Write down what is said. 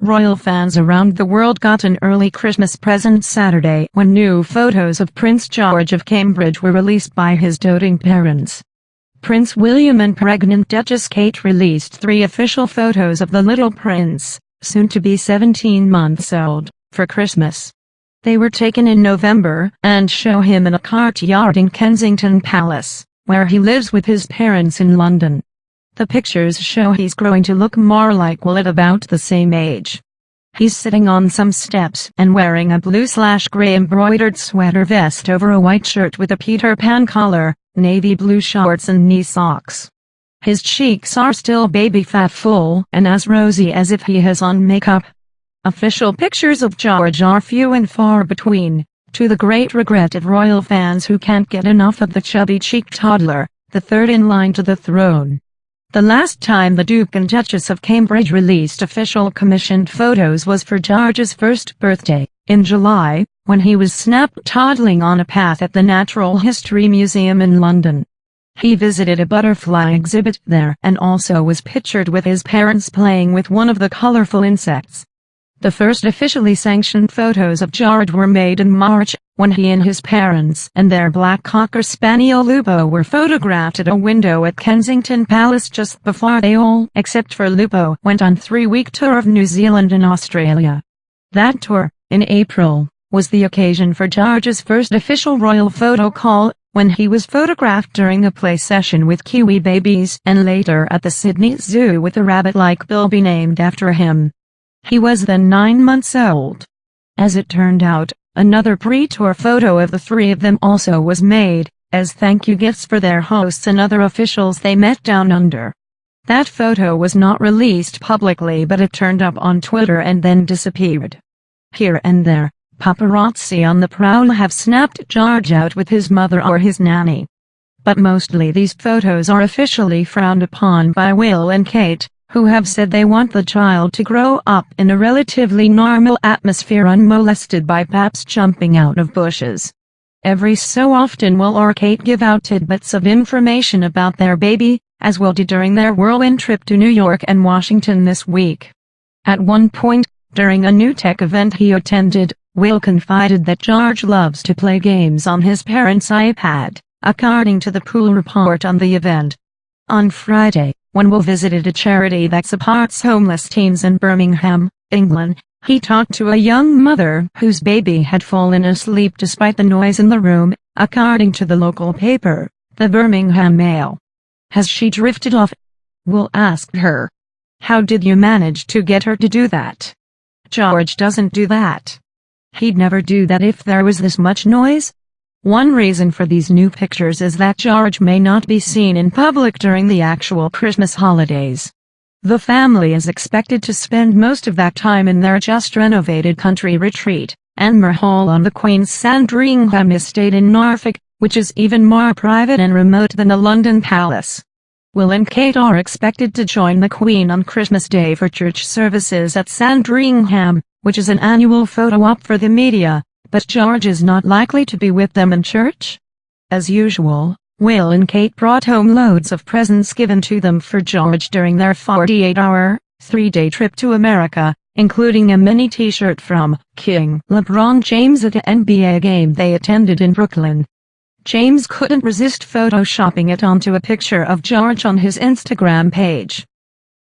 Royal fans around the world got an early Christmas present Saturday when new photos of Prince George of Cambridge were released by his doting parents. Prince William and pregnant Duchess Kate released 3 official photos of the little prince, soon to be 17 months old, for Christmas. They were taken in November and show him in a courtyard in Kensington Palace, where he lives with his parents in London. The pictures show he's growing to look more like Will at about the same age. He's sitting on some steps and wearing a blue/grey embroidered sweater vest over a white shirt with a Peter Pan collar, navy blue shorts and knee socks. His cheeks are still baby fat full and as rosy as if he has on makeup. Official pictures of George are few and far between, to the great regret of royal fans who can't get enough of the chubby-cheeked toddler, the third in line to the throne. The last time the Duke and Duchess of Cambridge released official commissioned photos was for George's first birthday, in July, when he was snapped toddling on a path at the Natural History Museum in London. He visited a butterfly exhibit there and also was pictured with his parents playing with one of the colorful insects. The first officially sanctioned photos of George were made in March, when he and his parents and their black cocker spaniel Lupo were photographed at a window at Kensington Palace just before they all, except for Lupo, went on 3-week tour of New Zealand and Australia. That tour, in April, was the occasion for George's first official royal photo call, when he was photographed during a play session with kiwi babies and later at the Sydney Zoo with a rabbit-like bilby named after him. He was then 9 months old. As it turned out, another pre-tour photo of the 3 of them also was made, as thank you gifts for their hosts and other officials they met down under. That photo was not released publicly, but it turned up on Twitter and then disappeared. Here and there, paparazzi on the prowl have snapped George out with his mother or his nanny. But mostly these photos are officially frowned upon by Will and Kate, who have said they want the child to grow up in a relatively normal atmosphere unmolested by paps jumping out of bushes. Every so often Will or Kate give out tidbits of information about their baby, as Will did during their whirlwind trip to New York and Washington this week. At one point, during a new tech event he attended, Will confided that George loves to play games on his parents' iPad, according to the Pool report on the event. On Friday, when Will visited a charity that supports homeless teens in Birmingham, England, he talked to a young mother whose baby had fallen asleep despite the noise in the room, according to the local paper, the Birmingham Mail. Has she drifted off? Will asked her. How did you manage to get her to do that? George doesn't do that. He'd never do that if there was this much noise. One reason for these new pictures is that George may not be seen in public during the actual Christmas holidays. The family is expected to spend most of that time in their just-renovated country retreat, Anmer Hall on the Queen's Sandringham estate in Norfolk, which is even more private and remote than the London Palace. Will and Kate are expected to join the Queen on Christmas Day for church services at Sandringham, which is an annual photo op for the media. But George is not likely to be with them in church. As usual, Will and Kate brought home loads of presents given to them for George during their 48-hour, 3-day trip to America, including a mini t-shirt from King LeBron James at an NBA game they attended in Brooklyn. James couldn't resist photoshopping it onto a picture of George on his Instagram page.